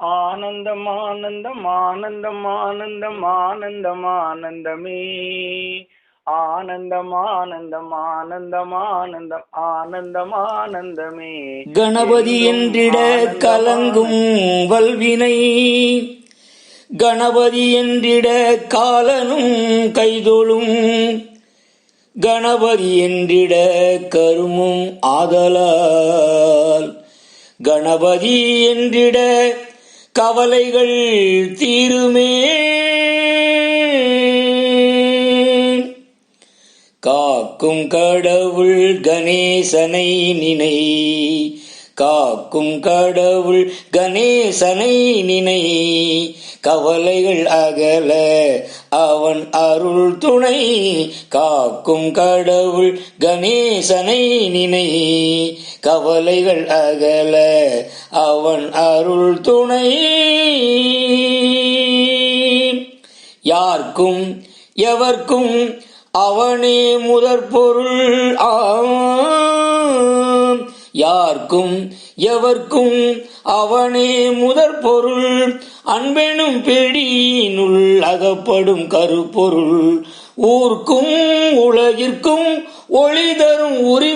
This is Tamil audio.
ஆனந்தம் ஆனந்தம் ஆனந்தம் ஆனந்தம் ஆனந்தம் ஆனந்தமே ஆனந்தம் ஆனந்தம் ஆனந்தம் ஆனந்தம் ஆனந்தம் ஆனந்தமே. கணபதி என்றிட கலங்கும் வல்வினை, கணபதி என்றிட காலனும் கைதொழும், கணபதி என்றிட கருமும் ஆதலால், கணபதி என்றிட கவலைகள் தீருமே. காக்கும் கடவுள் கணேசனை நினை, காக்கும் கடவுள் கணேசனை நினை, கவலைகள் அகல அவன் அருள் துணை. காக்கும் கடவுள் கணேசனை நினை, கவலைகள் அகல அவன் அருள் துணை. யார்க்கும் எவர்க்கும் அவனே முதற்பொருள் யார்க்கும் எவர்க்கும் அவனே முதற்பொருள், அன்பெனும் பிடியினுள் அகப்படும் கருப்பொருள், ஊர்க்கும் உலகிற்கும் ஒளி தரும் உரி